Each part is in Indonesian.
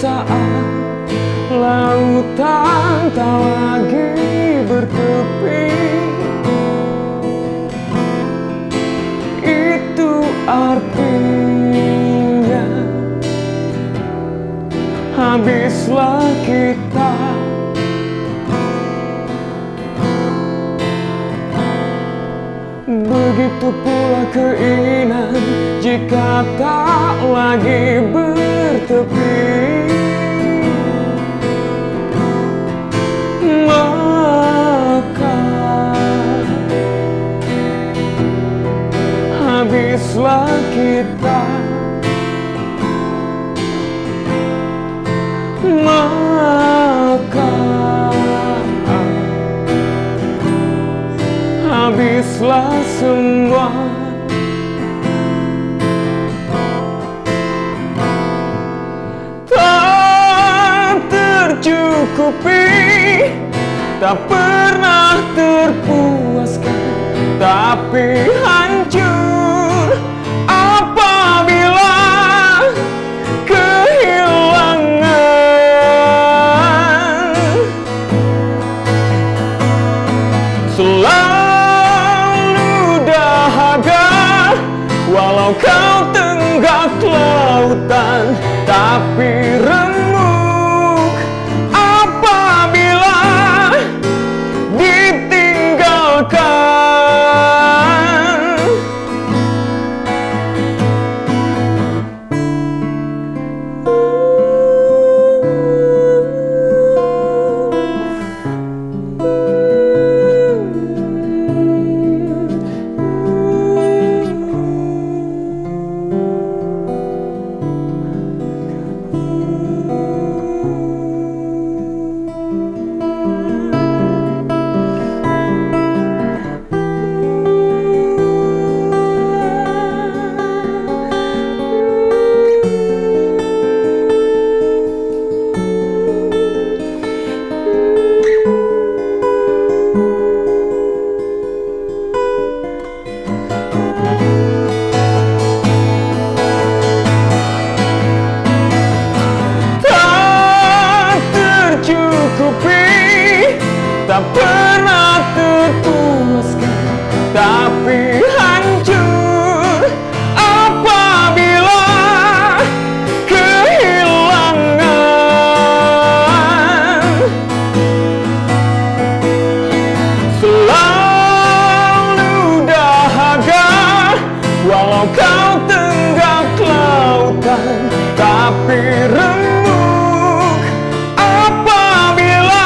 saat lautan tak lagi bertepi, itu artinya habislah kita. Begitu pula keinginan jika tak lagi bertepi, maka habislah kita. Maka habislah semua. Tak tercukupi, tak pernah terpuaskan, tapi hancur apabila kehilangan. Selalu dahaga walau kau tenggak lautan, tapi remuk apabila ditinggalkan. Tak pernah terpuaskan, tapi hancur apabila kehilangan. Selalu dahaga walau kau tenggak lautan, tapi remuk apabila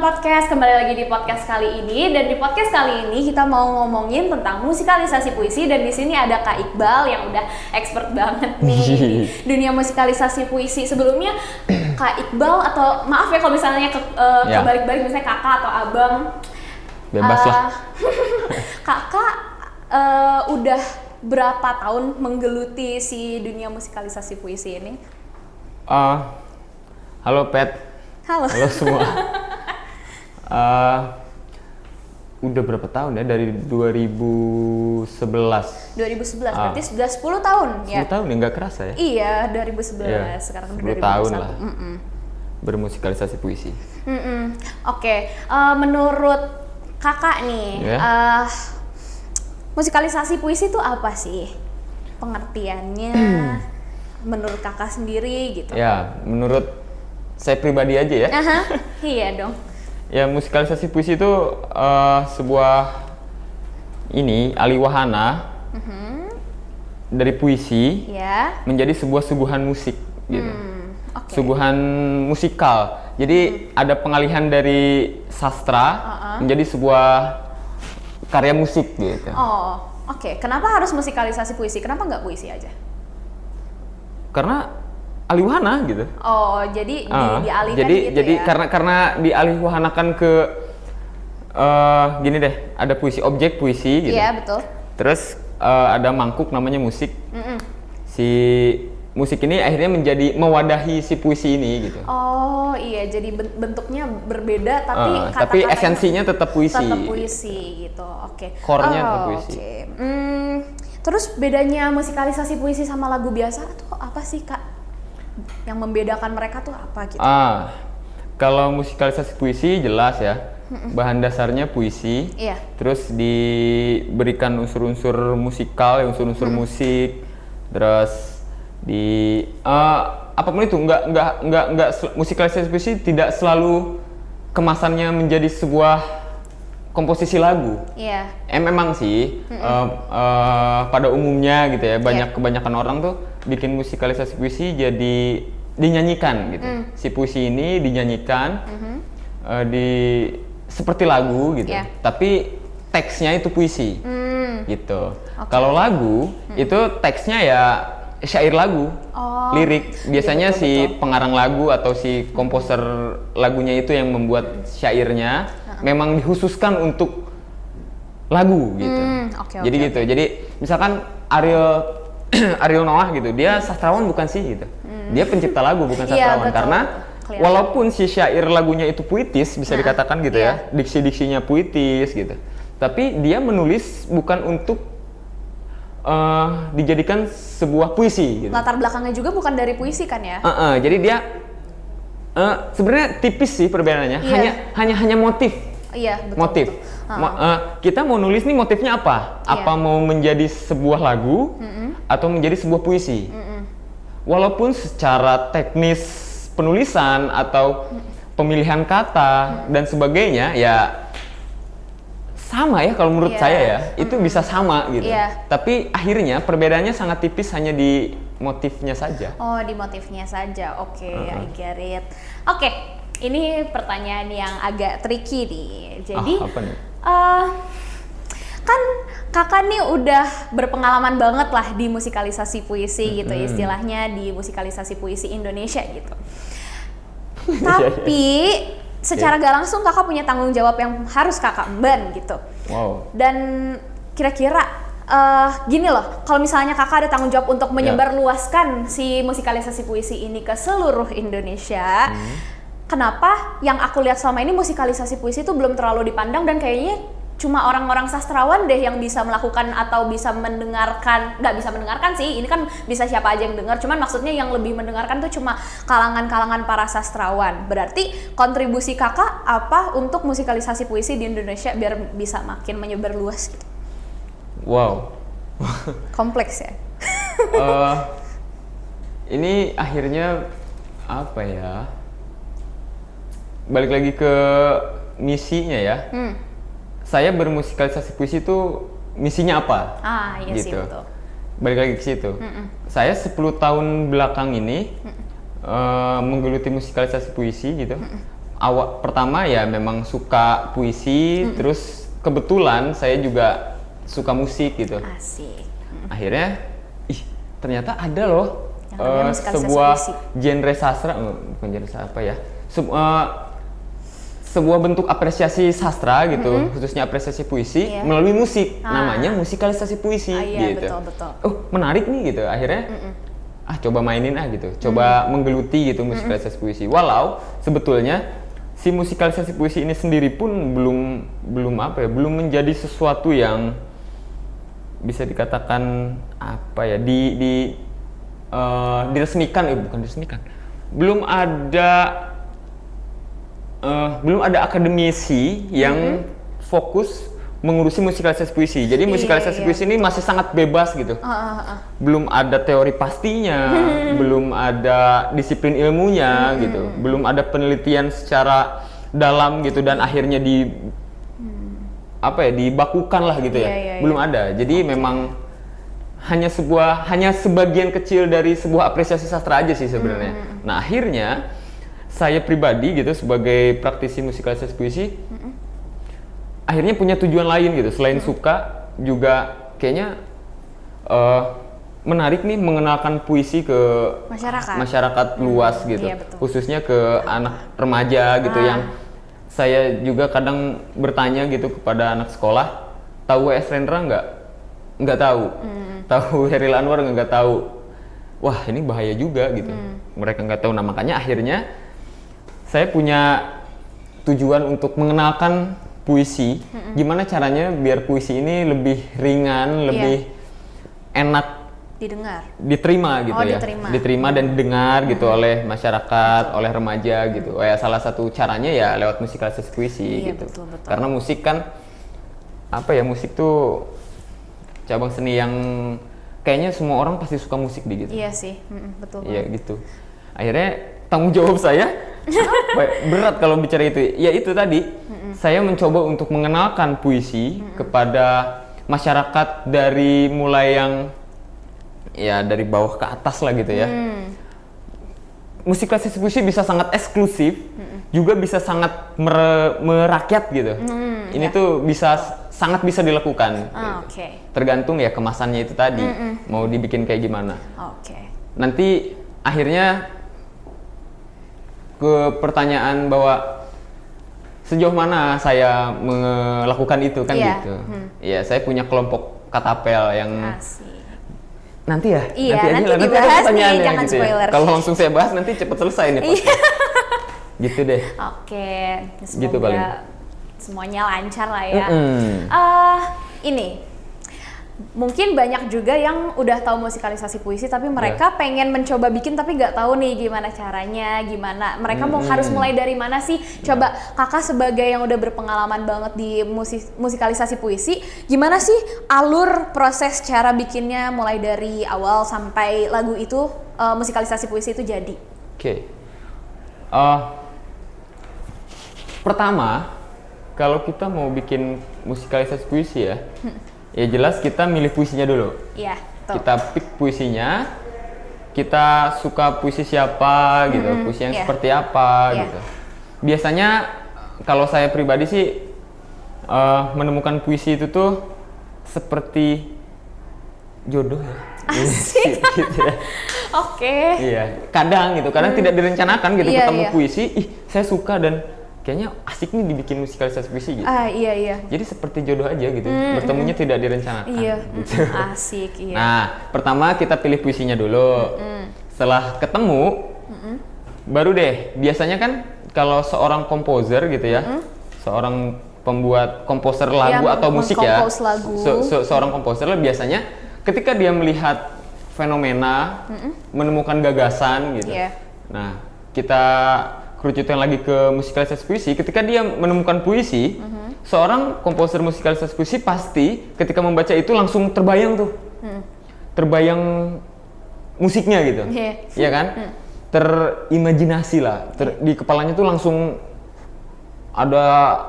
Podcast, kembali lagi di podcast kali ini. Dan di podcast kali ini kita mau ngomongin tentang musikalisasi puisi. Dan di sini ada Kak Iqbal yang udah expert banget nih di dunia musikalisasi puisi. Sebelumnya Kak Iqbal, atau maaf ya kalau misalnya kebalik-balik, misalnya kakak atau abang, bebas lah. Kakak udah berapa tahun menggeluti si dunia musikalisasi puisi ini? Halo Pet. Halo semua. Udah berapa tahun ya? Dari 2011. 2011, berarti sudah 10 tahun 10 tahun ya, nggak kerasa ya? Iya, 2011, ya, sekarang udah 10 tahun lah bermusikalisasi puisi. Oke. Menurut kakak nih, musikalisasi puisi itu apa sih? Pengertiannya menurut kakak sendiri gitu. Ya, menurut saya pribadi aja ya. Iya dong. Ya, musikalisasi puisi itu sebuah aliwahana dari puisi menjadi sebuah suguhan musik gitu. Suguhan musikal. Jadi ada pengalihan dari sastra menjadi sebuah karya musik gitu. Oh, oke. Kenapa harus musikalisasi puisi? Kenapa nggak puisi aja? Karena alihwahana gitu. Oh, jadi dialihkan jadi gitu jadi ya? karena dialihwahanakan ke gini deh, ada puisi objek puisi gitu. Iya, betul. Terus ada mangkuk namanya musik. Si musik ini akhirnya menjadi mewadahi si puisi ini gitu. Oh iya, jadi bentuknya berbeda tapi tapi kata-katanya esensinya tetap puisi. Tetap puisi gitu. Oke. Core-nya tetap puisi. Oke. Terus bedanya musikalisasi puisi sama lagu biasa tuh apa sih, Kak? Yang membedakan mereka tuh apa gitu? Kalau musikalisasi puisi jelas ya. Bahan dasarnya puisi. Iya. Terus diberikan unsur-unsur musikal, unsur-unsur musik. Terus apapun itu nggak musikalisasi puisi tidak selalu kemasannya menjadi sebuah komposisi lagu. Iya. Memang sih pada umumnya gitu ya kebanyakan orang tuh bikin musikalisasi puisi jadi dinyanyikan gitu. Si puisi ini dinyanyikan seperti lagu gitu. Yeah. Tapi teksnya itu puisi gitu. Kalau lagu itu teksnya ya syair lagu, lirik. Biasanya si pengarang lagu atau si komposer lagunya itu yang membuat syairnya memang dikhususkan untuk lagu gitu. Jadi gitu. Jadi misalkan Ariel Noah gitu, dia sastrawan bukan sih gitu. Dia pencipta lagu bukan sastrawan karena walaupun si syair lagunya itu puitis bisa dikatakan gitu ya, diksi-diksinya puitis gitu. Tapi dia menulis bukan untuk dijadikan sebuah puisi gitu. Latar belakangnya juga bukan dari puisi kan ya? Jadi dia sebenarnya tipis sih perbedaannya. Hanya motif. Iya, betul. Motif. Kita mau nulis nih motifnya apa? Apa mau menjadi sebuah lagu atau menjadi sebuah puisi? Walaupun secara teknis penulisan atau pemilihan kata dan sebagainya ya sama ya kalau menurut saya ya, itu bisa sama gitu. Tapi akhirnya perbedaannya sangat tipis hanya di motifnya saja. Oh, di motifnya saja. Oke, I get it. Oke, ini pertanyaan yang agak tricky nih. Jadi, apa nih? Kan kakak nih udah berpengalaman banget lah di musikalisasi puisi gitu, istilahnya di musikalisasi puisi Indonesia gitu. Tapi secara gak langsung kakak punya tanggung jawab yang harus kakak emban gitu. Wow. Dan kira-kira gini loh, kalau misalnya kakak ada tanggung jawab untuk menyebarluaskan si musikalisasi puisi ini ke seluruh Indonesia, kenapa yang aku lihat selama ini musikalisasi puisi itu belum terlalu dipandang dan kayaknya cuma orang-orang sastrawan deh yang bisa melakukan atau bisa mendengarkan, nggak bisa mendengarkan sih, ini kan bisa siapa aja yang dengar, cuman maksudnya yang lebih mendengarkan tuh cuma kalangan-kalangan para sastrawan. Berarti kontribusi kakak apa untuk musikalisasi puisi di Indonesia biar bisa makin menyebar luas gitu? Wow. Kompleks ya? Ini akhirnya apa ya? Balik lagi ke misinya ya. Saya bermusikalisasi puisi itu misinya apa? Iya gitu. sih betul. Balik lagi ke situ. Saya 10 tahun belakang ini menggeluti musikalisasi puisi gitu. Pertama ya memang suka puisi, terus kebetulan saya juga suka musik gitu. Asik. Akhirnya, ternyata ada loh sebuah genre sastra, bukan genre sastra apa ya? Sebuah bentuk apresiasi sastra gitu, khususnya apresiasi puisi melalui musik, namanya musikalisasi puisi gitu. Betul. Menarik nih gitu. Akhirnya coba mainin gitu, coba menggeluti gitu musikalisasi puisi. Walau sebetulnya si musikalisasi puisi ini sendiri pun belum menjadi sesuatu yang bisa dikatakan apa ya diresmikan, bukan diresmikan. Belum ada akademisi yang fokus mengurusi musikalisasi puisi. Jadi musikalisasi puisi ini masih sangat bebas gitu. Belum ada teori pastinya, belum ada disiplin ilmunya gitu. Belum ada penelitian secara dalam gitu dan akhirnya dibakukan lah gitu ya. Belum ada. Jadi memang hanya sebagian kecil dari sebuah apresiasi sastra aja sih sebenarnya. Nah, akhirnya saya pribadi gitu sebagai praktisi musikalisasi puisi akhirnya punya tujuan lain gitu. Selain suka juga kayaknya menarik nih mengenalkan puisi ke masyarakat luas gitu. Iya, betul. Khususnya ke anak remaja gitu yang saya juga kadang bertanya gitu kepada anak sekolah, tahu W.S. Rendra nggak? Nggak tahu. Tahu Chairil Anwar nggak tahu. Wah, ini bahaya juga gitu. Mereka nggak tahu. Nah, makanya akhirnya saya punya tujuan untuk mengenalkan puisi. Gimana caranya biar puisi ini lebih ringan, lebih enak diterima gitu ya. Diterima dan didengar gitu oleh masyarakat, oleh remaja gitu. Ya, salah satu caranya ya lewat musikalisasi puisi gitu. Betul. Karena musik kan apa ya, musik tuh cabang seni yang kayaknya semua orang pasti suka musik gitu. Iya sih, betul. Iya gitu. Akhirnya tanggung jawab saya berat kalau bicara itu. Ya itu tadi, saya mencoba untuk mengenalkan puisi kepada masyarakat dari mulai yang ya dari bawah ke atas lah gitu ya. Musikalisasi puisi bisa sangat eksklusif, juga bisa sangat merakyat gitu. Ini tuh sangat bisa dilakukan. Gitu. Tergantung ya kemasannya itu tadi, mau dibikin kayak gimana. Nanti akhirnya ke pertanyaan bahwa sejauh mana saya melakukan itu kan gitu. Ya saya punya kelompok katapel yang nanti ya, nanti ada dibahas nih, pertanyaannya jangan gitu spoiler. Ya. Kalau langsung saya bahas nanti cepet selesai nih podcast. Gitu deh. Semoga gitu paling. Semuanya lancar lah ya. Ini mungkin banyak juga yang udah tahu musikalisasi puisi tapi mereka pengen mencoba bikin tapi nggak tahu nih gimana caranya, gimana mereka harus mulai dari mana sih. Coba kakak sebagai yang udah berpengalaman banget di musikalisasi puisi, gimana sih alur proses cara bikinnya mulai dari awal sampai lagu itu, musikalisasi puisi itu jadi? Pertama, kalau kita mau bikin musikalisasi puisi ya, ya jelas kita milih puisinya dulu. Iya. Kita pick puisinya, kita suka puisi siapa gitu, puisi yang seperti apa gitu. Biasanya kalau saya pribadi sih menemukan puisi itu tuh seperti jodoh ya. Asik. Gitu ya. Iya, kadang gitu, kadang tidak direncanakan gitu ketemu puisi, saya suka dan kayaknya asik nih dibikin musikalisasi puisi gitu. Iya. Jadi seperti jodoh aja gitu, bertemunya tidak direncanakan. Iya, gitu. asik. Iya. Nah, pertama kita pilih puisinya dulu. Setelah ketemu, baru deh. Biasanya kan kalau seorang komposer gitu ya, seorang pembuat komposer lagu atau musik ya, seorang komposer biasanya ketika dia melihat fenomena, menemukan gagasan gitu. Nah, kita kerucutan lagi ke musikalisasi puisi, ketika dia menemukan puisi, seorang komposer musikalisasi puisi pasti ketika membaca itu langsung terbayang tuh, terbayang musiknya gitu, ya kan, terimajinasi lah, di kepalanya tuh langsung ada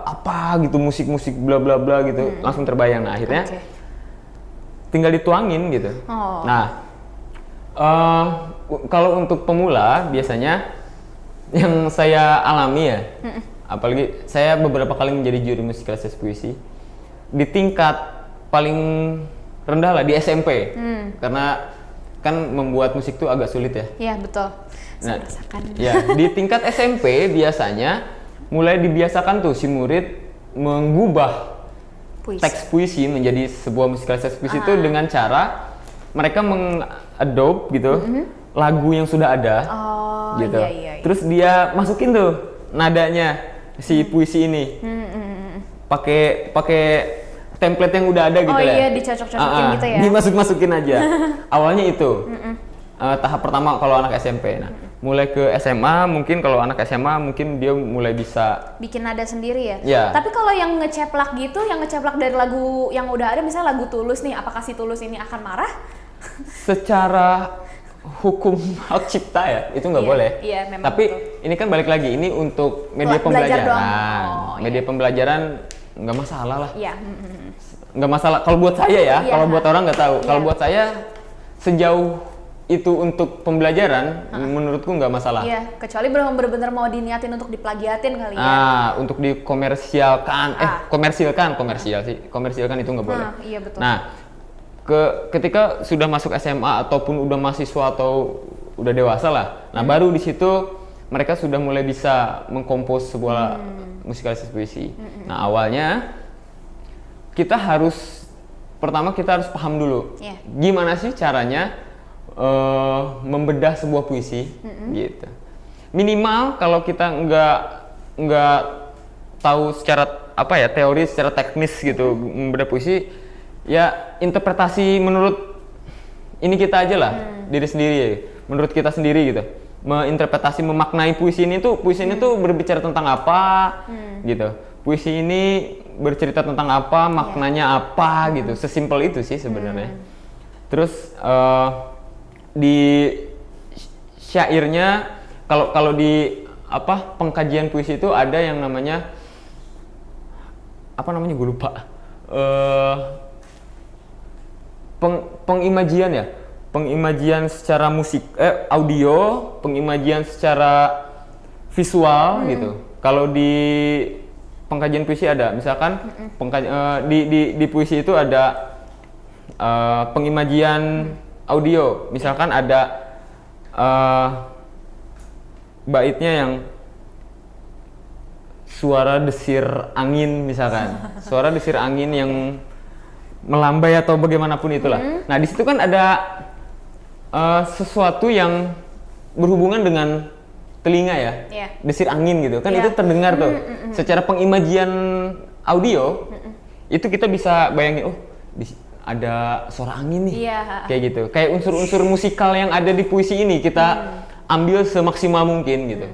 apa gitu, musik-musik bla bla bla gitu, langsung terbayang. Nah akhirnya tinggal dituangin gitu. Nah kalau untuk pemula biasanya yang saya alami ya, apalagi saya beberapa kali menjadi juri musikalisasi puisi di tingkat paling rendah lah, di SMP, karena kan membuat musik tuh agak sulit ya. Iya betul. Nah, ya di tingkat SMP biasanya mulai dibiasakan tuh si murid mengubah teks puisi menjadi sebuah musikalisasi puisi itu dengan cara mereka mengadopt gitu lagu yang sudah ada. Gitu. Iya. Terus dia masukin tuh nadanya si puisi ini. Pakai template yang udah ada gitu ya. Iya, dicocok-cocokin gitu ya. Dimasukin aja. Awalnya itu. Tahap pertama kalau anak SMP. Nah, mulai ke SMA mungkin kalau anak SMA mungkin dia mulai bisa bikin nada sendiri ya. Ya. Tapi kalau yang ngeceplak gitu, yang ngeceplak dari lagu yang udah ada, misalnya lagu Tulus nih, apakah si Tulus ini akan marah? Secara hukum hak cipta ya itu nggak boleh. Iya, memang. Tapi betul. ini kan balik lagi ini untuk media pembelajaran. Media pembelajaran nggak masalah lah. Iya. Nggak masalah kalau buat saya ya. Kalau buat orang nggak tahu. Kalau buat saya sejauh itu untuk pembelajaran, menurutku nggak masalah. Iya, kecuali benar-benar mau diniatin untuk diplagiatin kali ya. Untuk dikomersialkan, komersialkan itu nggak boleh. Iya betul. Nah, ketika sudah masuk SMA ataupun udah mahasiswa atau udah dewasa lah, nah baru di situ mereka sudah mulai bisa mengkompos sebuah musikalisasi puisi. Nah, awalnya pertama kita harus paham dulu, gimana sih caranya membedah sebuah puisi, gitu. Minimal kalau kita nggak tahu secara teori, secara teknis gitu membedah puisi, ya interpretasi menurut ini kita aja lah, diri sendiri, menurut kita sendiri gitu. Menginterpretasi, memaknai puisi ini tuh berbicara tentang apa, gitu. Puisi ini bercerita tentang apa, maknanya apa, gitu. Sesimpel itu sih sebenarnya. Terus di syairnya, kalau di pengkajian puisi itu ada yang namanya gue lupa, pengimajian secara audio, pengimajian secara visual gitu. Kalau di pengkajian puisi ada, misalkan di puisi itu ada pengimajian audio, misalkan ada baitnya yang suara desir angin misalkan, suara desir angin yang melambai atau bagaimanapun itulah. Nah di situ kan ada sesuatu yang berhubungan dengan telinga ya, desir angin gitu kan, itu terdengar tuh. Secara pengimajian audio itu kita bisa bayangin, ada suara angin nih, kayak gitu. Kayak unsur-unsur musikal yang ada di puisi ini kita ambil semaksimal mungkin gitu.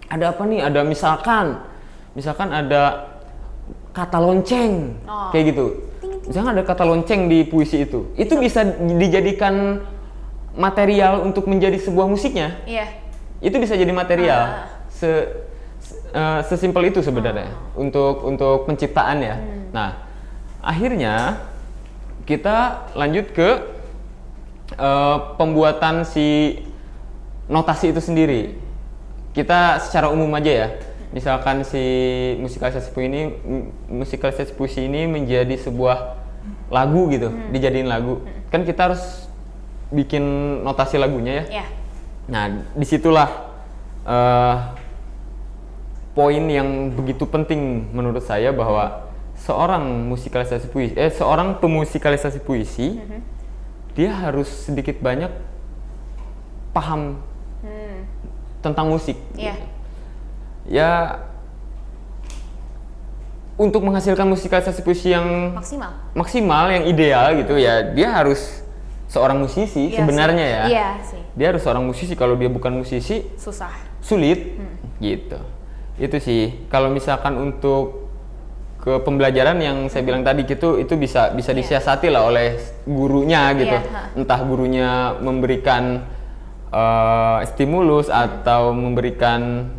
Ada apa nih? Ada misalkan ada kata lonceng, kayak gitu. Misalkan ada kata lonceng di puisi itu bisa dijadikan material untuk menjadi sebuah musiknya. Itu bisa jadi material. Sesimpel itu sebenarnya untuk penciptaan ya. Nah, akhirnya kita lanjut ke pembuatan si notasi itu sendiri. Kita secara umum aja ya. Misalkan si musikalisasi puisi ini menjadi sebuah lagu gitu, dijadiin lagu. Kan kita harus bikin notasi lagunya ya. Nah, disitulah poin yang begitu penting menurut saya, bahwa seorang pemusikalisasi puisi, dia harus sedikit banyak paham tentang musik. Ya, untuk menghasilkan musikalisasi puisi yang maksimal, yang ideal gitu ya, dia harus seorang musisi sebenarnya ya. Dia harus seorang musisi. Kalau dia bukan musisi, sulit gitu. Itu sih. Kalau misalkan untuk ke pembelajaran yang saya bilang tadi gitu, itu bisa disiasati lah oleh gurunya gitu. Entah gurunya memberikan stimulus atau memberikan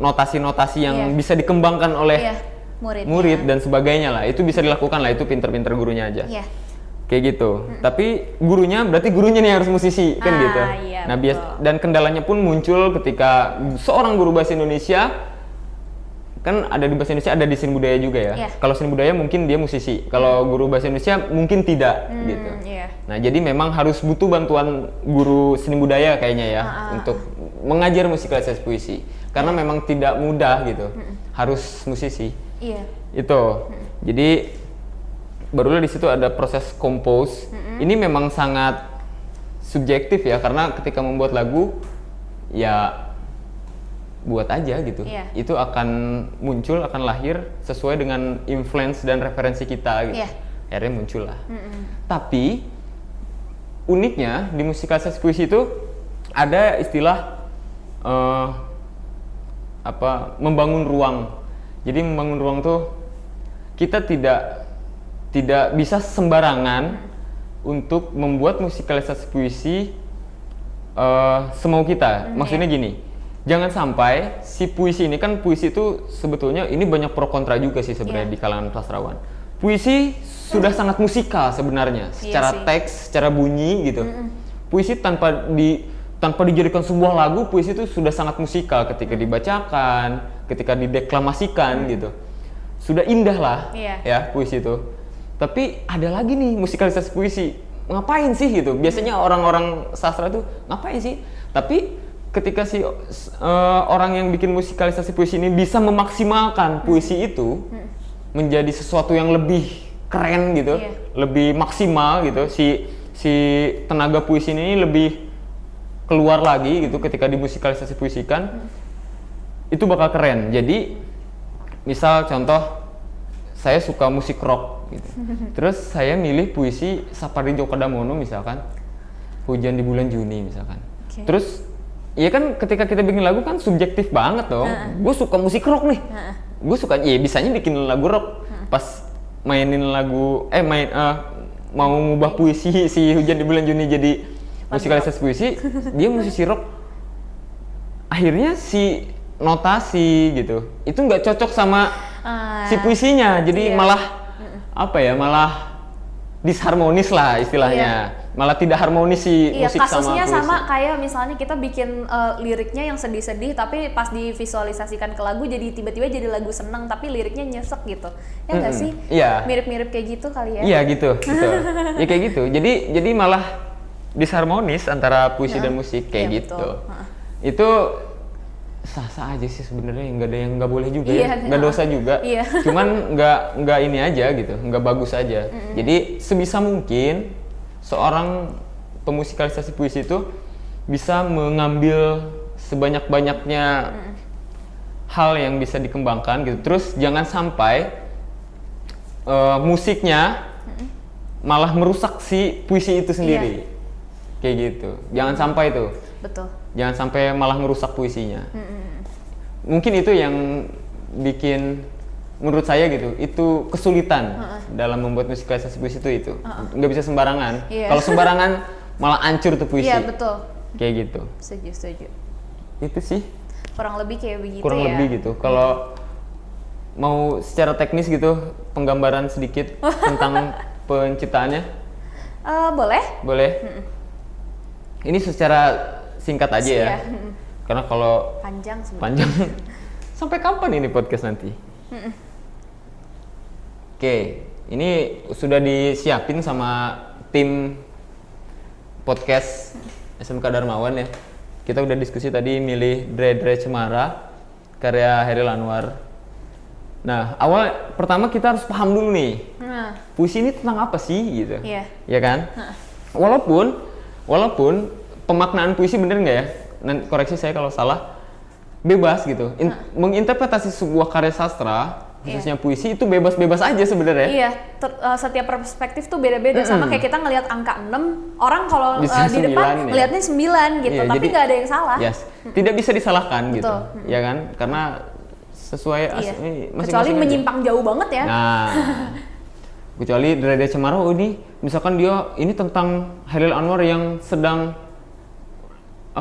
notasi-notasi yang bisa dikembangkan oleh murid dan sebagainya lah. Itu bisa dilakukan lah, itu pinter-pinter gurunya aja. Kayak gitu. Tapi berarti gurunya nih harus musisi kan gitu. Nah, dan kendalanya pun muncul ketika seorang guru bahasa Indonesia, kan ada di bahasa Indonesia, ada di seni budaya juga ya. Kalau seni budaya mungkin dia musisi, kalau guru bahasa Indonesia mungkin tidak gitu. Nah, jadi memang harus butuh bantuan guru seni budaya kayaknya ya untuk mengajar musikalisasi puisi, karena memang tidak mudah gitu. Harus musisi. Itu. Jadi barulah di situ ada proses compose. Ini memang sangat subjektif ya, karena ketika membuat lagu ya buat aja gitu. Itu akan muncul, akan lahir sesuai dengan influence dan referensi kita gitu. Akhirnya muncul lah. Tapi uniknya di musikalisasi puisi itu ada istilah membangun ruang. Jadi membangun ruang tuh kita tidak bisa sembarangan untuk membuat musikalisasi puisi semau kita. Maksudnya gini, jangan sampai si puisi ini, kan puisi itu sebetulnya ini banyak pro kontra juga sih sebenarnya di kalangan sastrawan. puisi sudah sangat musikal sebenarnya, secara teks, secara bunyi gitu. Puisi tanpa dijadikan sebuah lagu, puisi itu sudah sangat musikal ketika dibacakan, ketika dideklamasikan gitu. Sudah indah lah ya puisi itu. Tapi ada lagi nih musikalisasi puisi. Ngapain sih gitu? Biasanya orang-orang sastra tuh ngapain sih? Tapi ketika orang yang bikin musikalisasi puisi ini bisa memaksimalkan puisi itu menjadi sesuatu yang lebih keren gitu, lebih maksimal gitu. Si tenaga puisi ini lebih keluar lagi gitu ketika dimusikalisasi puisikan, itu bakal keren. Jadi misal contoh, saya suka musik rock gitu. Terus saya milih puisi Sapardi Djoko Damono misalkan, Hujan di Bulan Juni misalkan. Terus ya kan ketika kita bikin lagu kan subjektif banget dong. Gue suka musik rock nih. Gue suka, ya bisanya bikin lagu rock. Pas mainin lagu, mau ngubah puisi si Hujan di Bulan Juni jadi musikalisasi puisi, dia musisi rock. Akhirnya si notasi gitu, itu nggak cocok sama si puisinya. Jadi malah malah disharmonis lah istilahnya. Malah tidak harmonis si musik sama puisi. Kasusnya sama kayak misalnya kita bikin liriknya yang sedih-sedih, tapi pas divisualisasikan ke lagu jadi tiba-tiba jadi lagu seneng, tapi liriknya nyesek gitu. Ya nggak sih? Iya. Mirip-mirip kayak gitu kali ya? Iya gitu. Ya kayak gitu. Jadi malah disharmonis antara puisi dan musik kayak gitu. Itu sah-sah aja sih sebenarnya, nggak ada yang nggak boleh juga ya, nggak dosa juga. Cuman nggak ini aja gitu, nggak bagus aja. Jadi sebisa mungkin seorang pemusikalisasi puisi itu bisa mengambil sebanyak-banyaknya hal yang bisa dikembangkan gitu. Terus jangan sampai musiknya malah merusak si puisi itu sendiri. Kayak gitu. Jangan sampai tuh. Betul. Jangan sampai malah merusak puisinya. Mungkin itu yang bikin menurut saya gitu, itu kesulitan dalam membuat musikalisasi puisi itu. Nggak bisa sembarangan. Kalau sembarangan malah hancur tuh puisi. Iya, betul. Kayak gitu. Setuju. Itu sih. Kurang lebih kayak begitu Kurang lebih gitu. Kalau mau secara teknis gitu, penggambaran sedikit tentang penciptaannya. Boleh? Boleh. Ini secara singkat aja ya. Karena kalau panjang sampai kapan ini podcast nanti? Oke, ini sudah disiapin sama tim podcast SMK Darmawan ya. Kita udah diskusi tadi milih Dre Cemara karya Chairil Anwar. Nah, pertama kita harus paham dulu nih. Puisi ini tentang apa sih gitu. Ya kan? Walaupun pemaknaan puisi bener nggak ya? Nanti koreksi saya kalau salah. Bebas gitu. Menginterpretasi sebuah karya sastra, khususnya puisi itu bebas-bebas aja sebenarnya. Iya, setiap perspektif tuh beda-beda. Sama kayak kita ngelihat angka 6, orang kalau di depan ngelihatnya 9 gitu, tapi nggak ada yang salah. Tidak bisa disalahkan gitu. Ya kan? Karena sesuai masing-masing. Kecuali menyimpang jauh banget ya. Nah, kecuali Dre Cemara ini misalkan dia ini tentang Chairil Anwar yang sedang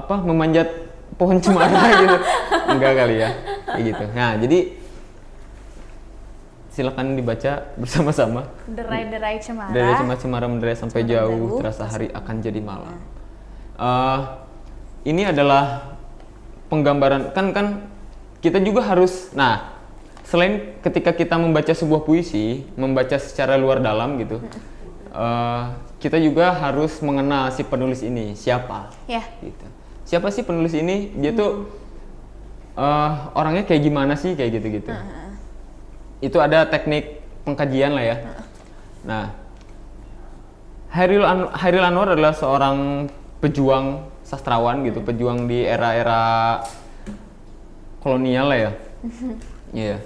memanjat pohon cemara gitu. Enggak kali ya, kayak gitu. Nah, jadi silakan dibaca bersama-sama. Derai cemara. Derai cemara menderai sampai jauh, terasa hari akan jadi malam. Ini adalah penggambaran kan kita juga harus. Nah, selain ketika kita membaca sebuah puisi, membaca secara luar dalam gitu, kita juga harus mengenal si penulis ini siapa. Gitu. Siapa sih penulis ini? Dia tuh orangnya kayak gimana sih, kayak gitu-gitu. Itu ada teknik pengkajian lah ya. Nah, Chairil Anwar adalah seorang pejuang sastrawan gitu, pejuang di era-era kolonial lah ya. Iya.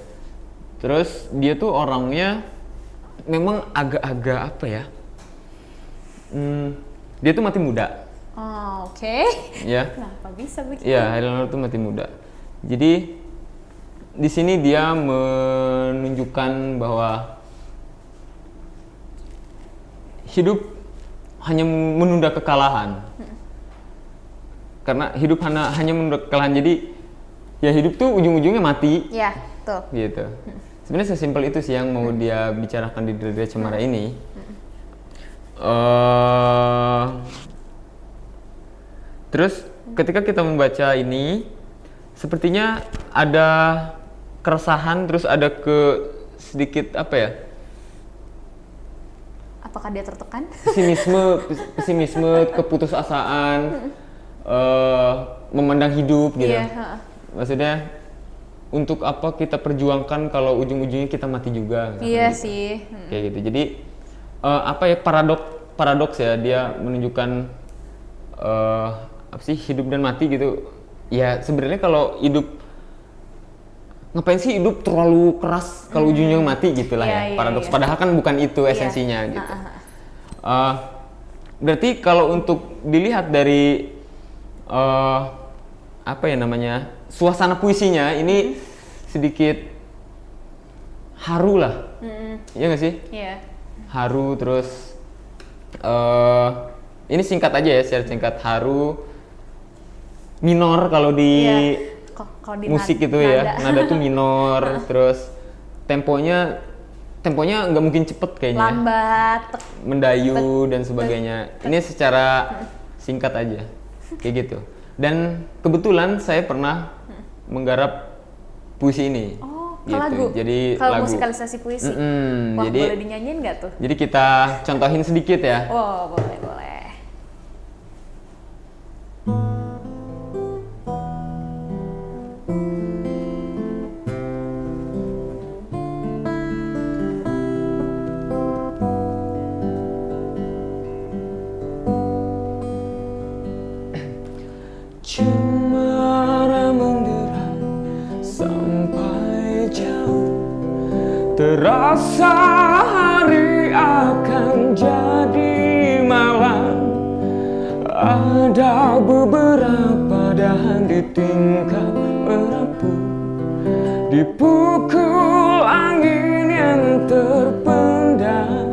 Terus dia tuh orangnya memang agak-agak apa ya? Dia tuh mati muda. Oke. Ya. Kenapa bisa begitu? Iya, Chairil Anwar tuh mati muda. Jadi di sini dia menunjukkan bahwa hidup hanya menunda kekalahan. Karena hidup hanya menunda kekalahan. Jadi ya hidup tuh ujung-ujungnya mati. Iya, tuh. Gitu. Sebenarnya sesimpel itu sih yang mau dia bicarakan di Dada Cemara ini. Terus ketika kita membaca ini, sepertinya ada keresahan, terus ada sedikit apa ya? Apakah dia tertekan? Pesimisme, keputusasaan, memandang hidup gitu. Iya. Maksudnya untuk apa kita perjuangkan kalau ujung-ujungnya kita mati juga? Iya gitu. sih. Kayak gitu. Jadi apa ya, paradoks ya, dia menunjukkan apa sih, hidup dan mati gitu. Ya sebenarnya kalau hidup, ngapain sih hidup terlalu keras kalau ujungnya mati gitu lah ya. Paradoks. Padahal kan bukan itu esensinya gitu. Berarti kalau untuk dilihat dari apa ya namanya, suasana puisinya ini sedikit haru lah. Iya nggak sih? Iya. Haru, terus ini singkat aja ya, secara singkat. Haru minor kalau di Kalau di musik nada, itu ya, nada tuh minor. Terus temponya nggak mungkin cepet kayaknya, lambat, mendayu dan sebagainya. Ini secara singkat aja kayak gitu. Dan kebetulan saya pernah menggarap puisi ini. ke gitu. lagu. Jadi kalau lagu. musikalisasi puisi. Wah, Jadi boleh dinyanyiin nggak tuh? Jadi kita contohin sedikit ya. Oh, boleh. Cemara mendera sampai jauh, terasa hari akan jadi malam. Ada beberapa dahan di tingkat merapu, dipukul angin yang terpendam.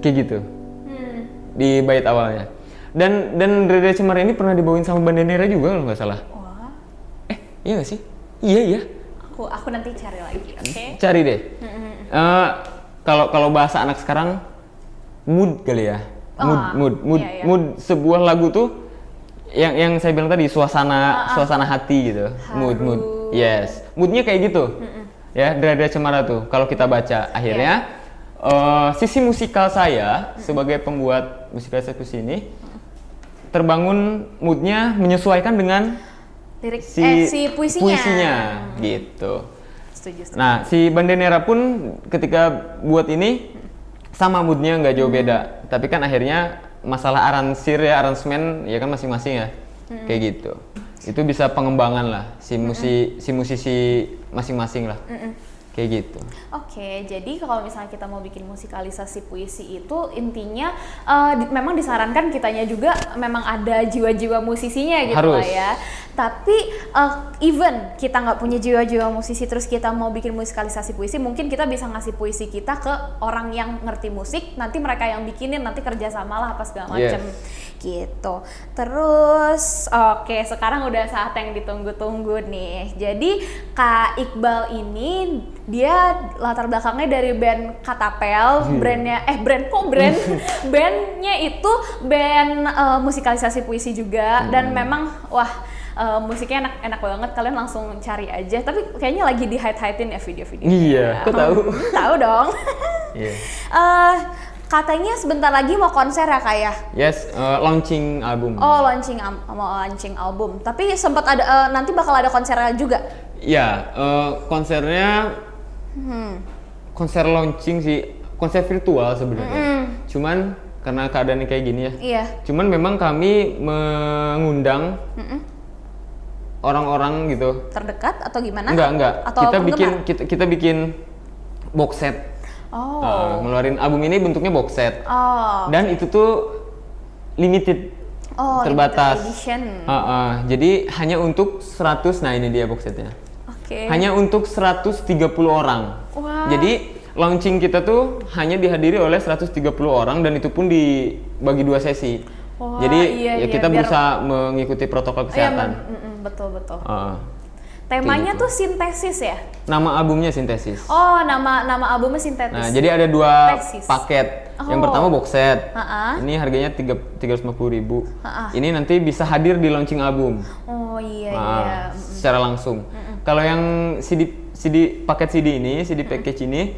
Kayak gitu di bait awalnya. Dan Dada Cemara ini pernah dibawain sama Bandanera juga kalau nggak salah. Wah. Iya nggak sih? Iya. Aku nanti cari lagi, oke? Cari deh. Kalau bahasa anak sekarang, mood kali ya. Iya. Mood sebuah lagu tuh yang saya bilang tadi, suasana hati gitu. Mood. Yes. Moodnya kayak gitu. Ya, Dada Cemara tuh kalau kita baca akhirnya sisi musikal saya sebagai pembuat musikalisasi puisi ini terbangun moodnya menyesuaikan dengan lirik si puisinya gitu. Setuju. Nah, si Bandanera pun ketika buat ini sama, moodnya nggak jauh beda. Tapi kan akhirnya masalah aransemen ya kan masing-masing ya. Kayak gitu. Itu bisa pengembangan lah si musisi masing-masing lah. Kayak gitu. Oke, jadi kalau misalnya kita mau bikin musikalisasi puisi itu intinya memang disarankan kitanya juga memang ada jiwa-jiwa musisinya gitu. Harus. Lah ya. Tapi even kita nggak punya jiwa-jiwa musisi, terus kita mau bikin musikalisasi puisi, mungkin kita bisa ngasih puisi kita ke orang yang ngerti musik, nanti mereka yang bikinin, nanti kerjasama lah apa segala macem. Gitu. Terus oke, sekarang udah saat yang ditunggu-tunggu nih. Jadi Kak Iqbal ini dia latar belakangnya dari band Katapel, bandnya itu band musikalisasi puisi juga. Dan memang musiknya enak banget, kalian langsung cari aja. Tapi kayaknya lagi di hide-hidein ya video-video. Iya, kok tahu? Tahu dong. Iya. Katanya sebentar lagi mau konser ya Kak ya? Yes, launching album. Oh, mau launching album. Tapi sempat ada nanti bakal ada konsernya juga. Iya, konsernya konser launching sih, konser virtual sebenarnya. Cuman karena keadaannya kayak gini ya. Iya. Cuman memang kami mengundang orang-orang gitu. Terdekat atau gimana? Enggak. Atau Kita bikin box set. Ngeluarin album ini bentuknya box set. Dan itu tuh limited. Terbatas. Limited edition. Jadi hanya untuk 100, nah ini dia box setnya. Oke. Hanya untuk 130 orang. Wah. Jadi launching kita tuh hanya dihadiri oleh 130 orang dan itu pun dibagi 2 sesi. Wah, jadi iya, kita biar berusaha mengikuti protokol kesehatan. Betul. Temanya gitu. tuh sintesis ya? Nama albumnya Sintesis. Oh, nama albumnya sintetis. Nah, jadi ada 2 Sintesis. paket. Oh. Yang pertama box set. Ha-ha. Ini harganya 350.000. Ha-ha. Ini nanti bisa hadir di launching album. Oh iya. Secara langsung. Kalau yang CD paket CD ini, CD package ini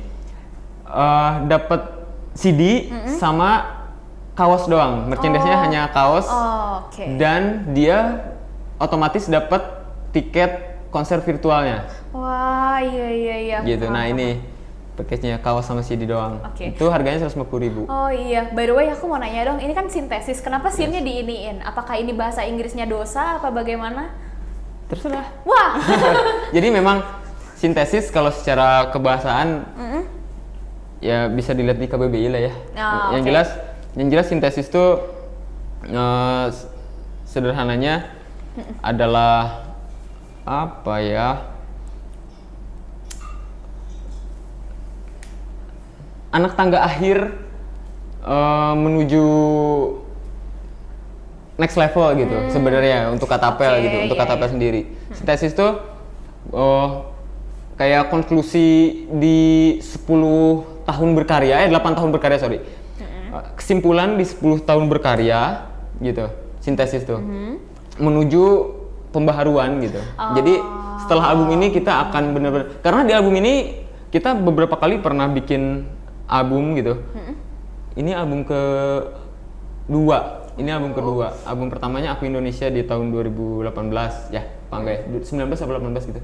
dapat CD sama kaos doang. Merchandise-nya hanya kaos. Oh, oke. Dan dia otomatis dapat tiket konser virtualnya. Wah, iya. Gitu. Nah, ini package-nya kaos sama CD doang. Oke. Itu harganya 150.000. Oh iya, by the way aku mau nanya dong, ini kan sintesis, kenapa sin-nya diiniin? Apakah ini bahasa Inggrisnya dosa apa bagaimana? Terserah. Wah. Jadi memang sintesis kalau secara kebahasaan ya bisa dilihat di KBBI lah ya. Oh, yang jelas sintesis itu sederhananya adalah apa ya? Anak tangga akhir menuju next level gitu sebenarnya untuk Katapel gitu, untuk Katapel sendiri. Sintesis tuh kayak konklusi di 10 tahun berkarya, 8 tahun berkarya sorry. Kesimpulan di 10 tahun berkarya gitu, sintesis tuh. Menuju pembaharuan gitu. Jadi setelah album ini kita akan benar-benar, karena di album ini kita beberapa kali pernah bikin album gitu. Ini album kedua. Ini album kedua. Album pertamanya Aku Indonesia di tahun 2018 ya, apa enggak ya? 19 atau 18 gitu.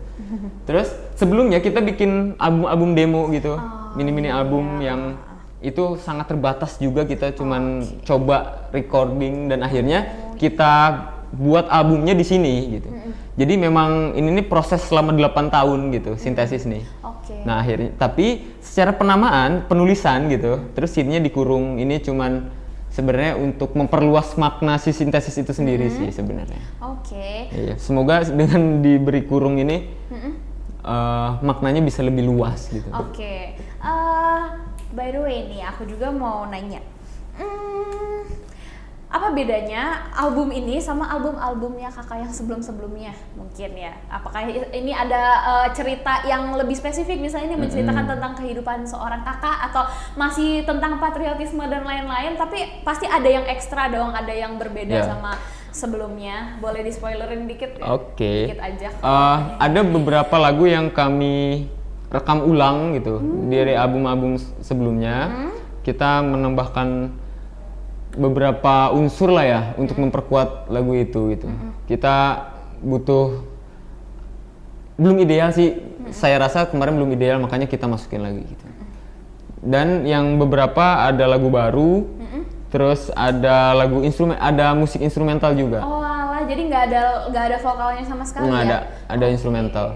Terus sebelumnya kita bikin album demo gitu. Mini-mini album yang itu sangat terbatas juga, kita cuman coba recording dan akhirnya kita buat albumnya di sini gitu. Jadi memang ini proses selama 8 tahun gitu, sintesis nih. Nah akhirnya, tapi secara penamaan, penulisan gitu, terus scene-nya dikurung. Ini cuman sebenarnya untuk memperluas makna si sintesis itu sendiri sih sebenarnya. Iya, semoga dengan diberi kurung ini maknanya bisa lebih luas gitu. By the way nih, aku juga mau nanya. Apa bedanya album ini sama album-albumnya kakak yang sebelum-sebelumnya mungkin ya? Apakah ini ada cerita yang lebih spesifik, misalnya ini menceritakan tentang kehidupan seorang kakak atau masih tentang patriotisme dan lain-lain, tapi pasti ada yang ekstra dong, ada yang berbeda sama sebelumnya. Boleh di-spoilerin dikit ya? Dikit aja. Ada beberapa lagu yang kami rekam ulang gitu dari album-album sebelumnya. Kita menambahkan beberapa unsur lah ya untuk memperkuat lagu itu gitu. Kita butuh, belum ideal sih, saya rasa kemarin belum ideal, makanya kita masukin lagi gitu. Dan yang beberapa ada lagu baru, terus ada lagu ada musik instrumental juga. Oh alah, jadi nggak ada vokalnya sama sekali Nggak ya? ada instrumental.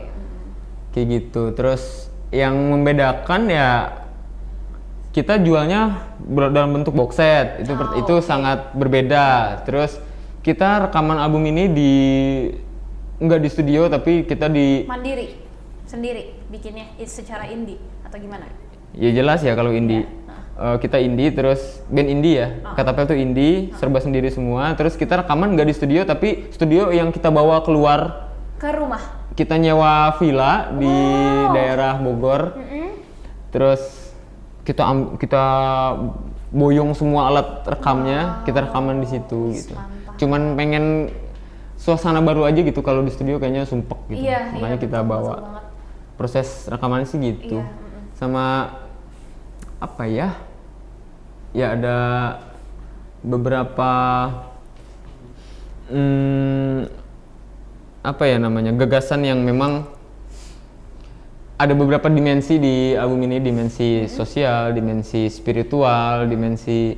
Kayak gitu. Terus yang membedakan ya kita jualnya dalam bentuk box set, itu sangat berbeda. Terus kita rekaman album ini nggak di studio, tapi kita mandiri sendiri bikinnya secara indie atau gimana? Ya jelas ya kalau indie. Kita indie, terus band indie ya. Katapel tuh indie, serba sendiri semua. Terus kita rekaman nggak di studio, tapi studio yang kita bawa keluar ke rumah. Kita nyewa villa di daerah Bogor. Terus kita boyong semua alat rekamnya, kita rekaman di situ gitu. Cuman pengen suasana baru aja gitu, kalau di studio kayaknya sumpek gitu. Makanya kita bawa. Proses rekamannya sih gitu. Sama apa ya? Ya ada beberapa apa ya namanya, gagasan yang memang ada beberapa dimensi di album ini, dimensi sosial, dimensi spiritual, dimensi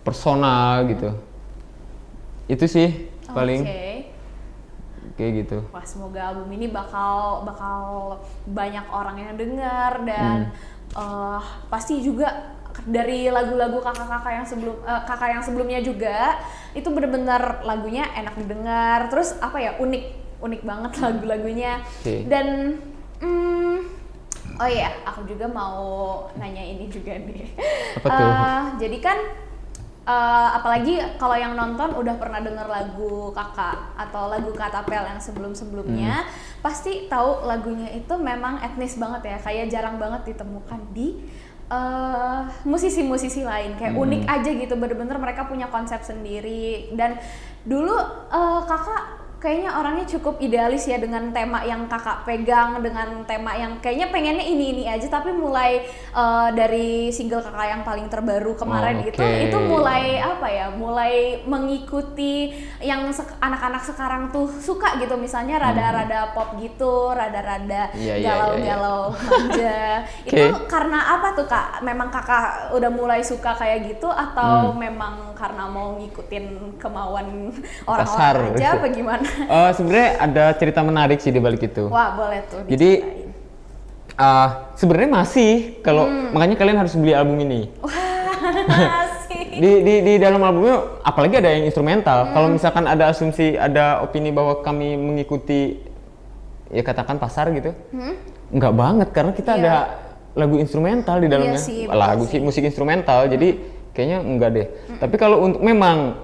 personal gitu. Itu sih paling kayak gitu. Wah, semoga album ini bakal banyak orang yang dengar dan pasti juga dari lagu-lagu kakak yang sebelumnya juga itu benar-benar lagunya enak didengar, terus apa ya, unik banget lagu-lagunya. Dan oh iya, aku juga mau nanya ini juga nih. Apa tuh? Jadi kan apalagi kalau yang nonton udah pernah denger lagu Kakak atau lagu Katapel yang sebelum-sebelumnya, pasti tahu lagunya itu memang etnis banget ya, kayak jarang banget ditemukan di musisi-musisi lain, kayak unik aja gitu, bener-bener mereka punya konsep sendiri. Dan dulu Kakak kayaknya orangnya cukup idealis ya dengan tema yang Kakak pegang, dengan tema yang kayaknya pengennya ini aja, tapi mulai dari single Kakak yang paling terbaru kemarin itu mulai apa ya, mulai mengikuti yang anak-anak sekarang tuh suka gitu, misalnya rada-rada pop gitu, rada-rada galau-galau manja. Itu karena apa tuh Kak? Memang Kakak udah mulai suka kayak gitu atau memang karena mau ngikutin kemauan orang-orang aja apa gimana? Sebenarnya ada cerita menarik sih di balik itu. Wah, boleh tuh diceritain. Jadi sebenarnya masih, kalau makanya kalian harus beli album ini. Wah, masih. di dalam albumnya apalagi ada yang instrumental. Kalau misalkan ada asumsi, ada opini bahwa kami mengikuti ya katakan pasar gitu. Enggak banget, karena kita ada lagu instrumental di dalamnya. Musik instrumental. Jadi kayaknya enggak deh. Tapi kalau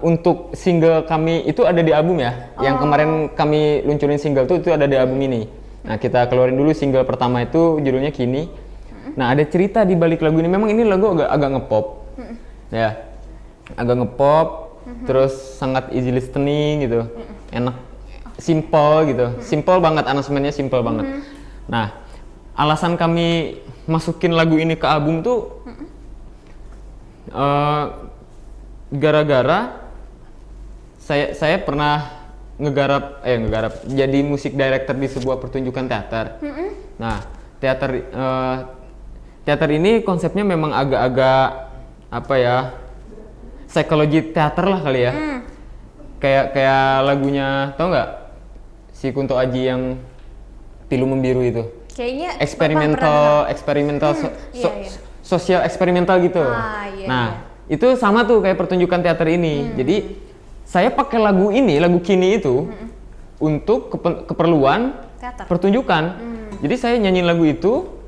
untuk single kami itu ada di album ya. Yang kemarin kami luncurin single itu ada di album ini. Nah, kita keluarin dulu single pertama itu judulnya Kini. Nah, ada cerita di balik lagu ini. Memang ini lagu agak ngepop. Ya. Agak ngepop, terus sangat easy listening gitu. Enak, simple gitu. Simple banget, aransemennya simple banget. Nah, alasan kami masukin lagu ini ke album tuh gara-gara saya pernah ngegarap jadi musik director di sebuah pertunjukan teater. Nah, teater ini konsepnya memang agak-agak apa ya, psikologi teater lah kali ya. Kayak lagunya, tau nggak si Kunto Aji yang Pilu Membiru itu? Kayaknya eksperimental sosial eksperimental gitu. Itu sama tuh kayak pertunjukan teater ini. Jadi saya pakai lagu Kini itu untuk keperluan teater. Pertunjukan. Jadi saya nyanyiin lagu itu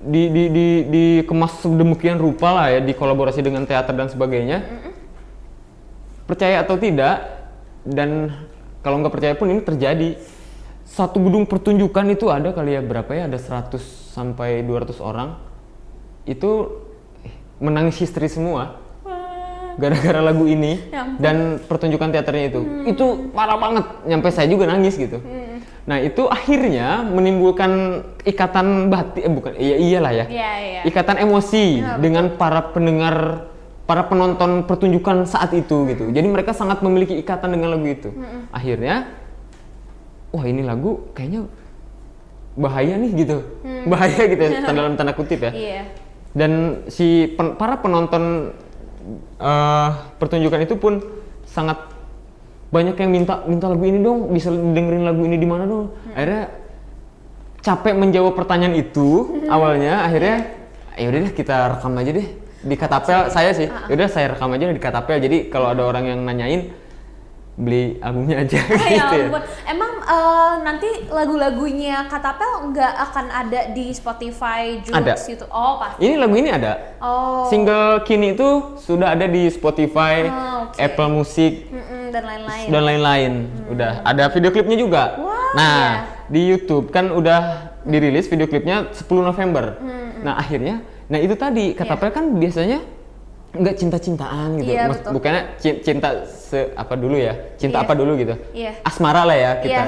dikemas sedemikian rupa lah ya, dikolaborasi dengan teater dan sebagainya. Percaya atau tidak, dan kalau nggak percaya pun ini terjadi. Satu gedung pertunjukan itu ada kali ya berapa ya, ada 100 sampai 200 orang. Itu menangis histeris semua gara-gara lagu ini dan pertunjukan teaternya itu parah banget, nyampe saya juga nangis gitu. Nah, itu akhirnya menimbulkan ikatan batin, ikatan emosi dengan para penonton pertunjukan saat itu gitu. Jadi mereka sangat memiliki ikatan dengan lagu itu. Akhirnya wah, ini lagu kayaknya bahaya nih gitu. Bahaya gitu dalam tanda kutip ya. Dan para penonton pertunjukan itu pun sangat banyak yang minta lagu ini dong, bisa dengerin lagu ini di mana dong. Akhirnya capek menjawab pertanyaan itu awalnya, akhirnya ya udah deh kita rekam aja deh di Katapel. Saya sih yaudah saya rekam aja di Katapel, jadi kalau ada orang yang nanyain beli albumnya aja gitu ya. Emang nanti lagu-lagunya Katapel nggak akan ada di Spotify, Joox gitu? Oh, pasti. Ini lagu ini ada. Single Kini itu sudah ada di Spotify, Apple Music, dan lain-lain. Udah ada video klipnya juga. Di YouTube kan udah dirilis video klipnya 10 November. Nah, akhirnya itu tadi Katapel kan biasanya nggak cinta-cintaan gitu, bukannya cinta apa dulu ya, apa dulu gitu, asmara lah ya kita,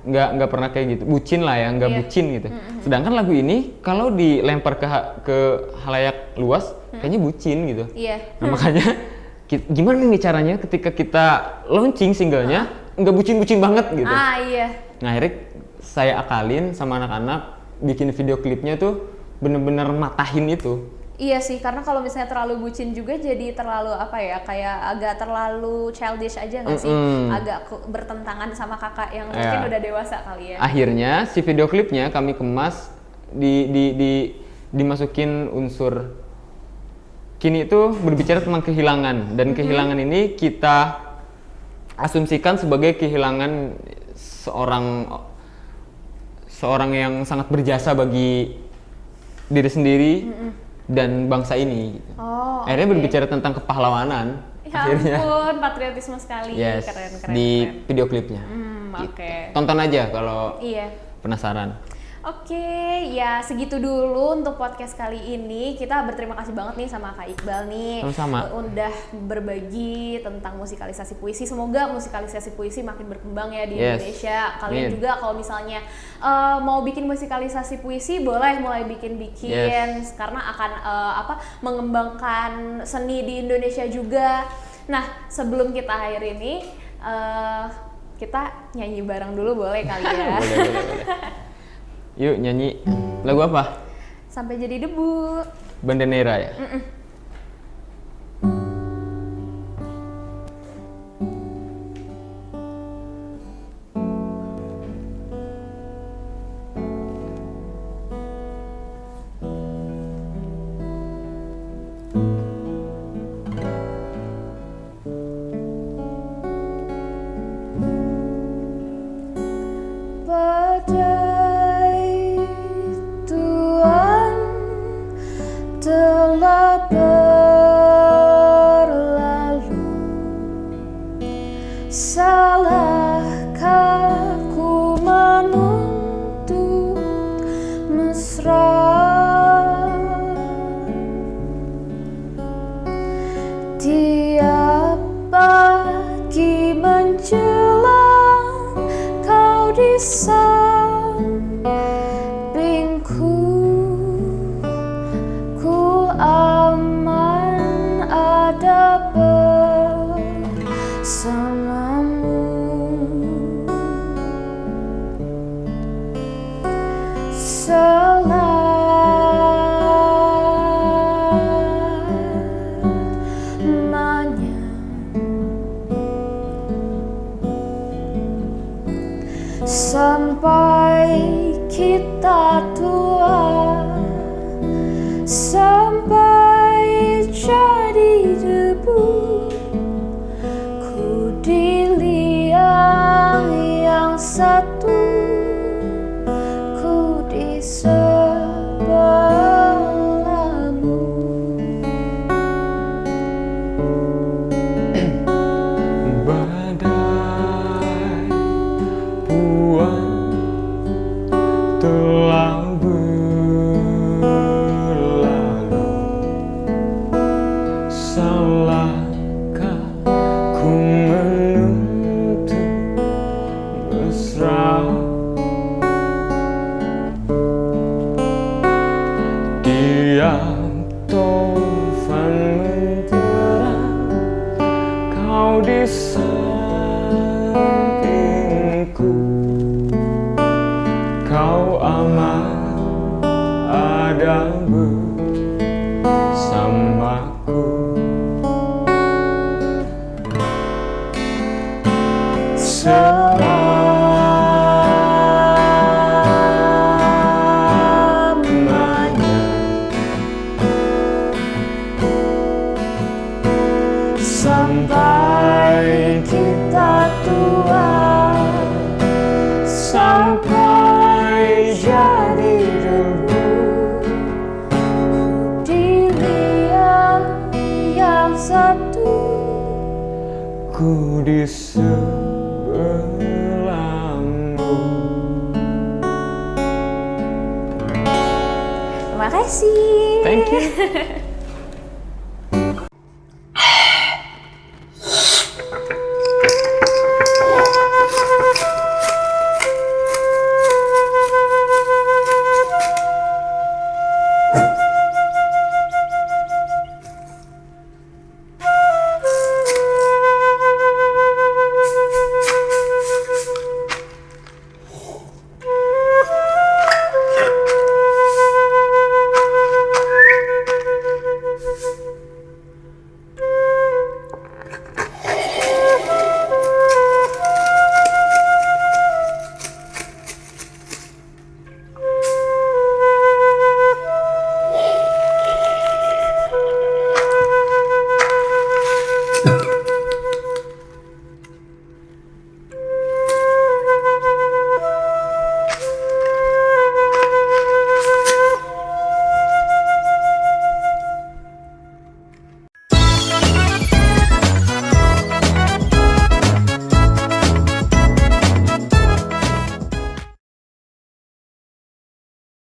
nggak pernah kayak gitu, bucin lah ya, nggak bucin gitu. Sedangkan lagu ini kalau dilempar ke halayak luas, kayaknya bucin gitu. Nah, makanya gimana nih caranya ketika kita launching singlenya nggak bucin-bucin banget gitu. Nah, akhirnya saya akalin sama anak-anak bikin video klipnya tuh bener-bener matahin itu. Iya sih, karena kalau misalnya terlalu bucin juga jadi terlalu apa ya, kayak agak terlalu childish aja nggak sih? Agak bertentangan sama kakak yang mungkin udah dewasa kali ya. Akhirnya si video klipnya kami kemas dimasukin unsur Kini itu berbicara tentang kehilangan, dan kehilangan ini kita asumsikan sebagai kehilangan seorang yang sangat berjasa bagi diri sendiri, dan bangsa ini. Gitu. Akhirnya oke. berbicara tentang kepahlawanan. Ya Akhirnya. ampun, patriotisme sekali. Yes, Keren. di video klipnya. Gitu. Oke. Tonton aja kalau Iya. penasaran. Oke, ya segitu dulu untuk podcast kali ini. Kita berterima kasih banget nih sama Kak Iqbal nih. Sama-sama. Udah berbagi tentang musikalisasi puisi. Semoga musikalisasi puisi makin berkembang ya di Yes. Indonesia. Kalian Amin. juga kalau misalnya mau bikin musikalisasi puisi, boleh mulai bikin-bikin. Yes. Karena akan mengembangkan seni di Indonesia juga. Nah, sebelum kita akhir ini, kita nyanyi bareng dulu boleh kali ya? Boleh. Yuk nyanyi lagu apa? Sampai jadi debu. Bandanera ya? Badai Tuhan telah berlalu. Salahkah ku menuntut mesra? Tiap pagi menjelang kau di sampingku, ku aman ada bersamamu. Selamanya sampai kita tua, sampai jadi debu, ku di liang yang satu, ku di sebelahmu. Badai puan telah berlalu. Salahkah ku menuntut mesra? Tiap taufan menjerang, kau di sampingku, kau aman ada bersamaku. Selamanya sampai kita tua, sampai jadi debu, Di liang yang satu, ku di sebelahmu. terima kasih. Thank you.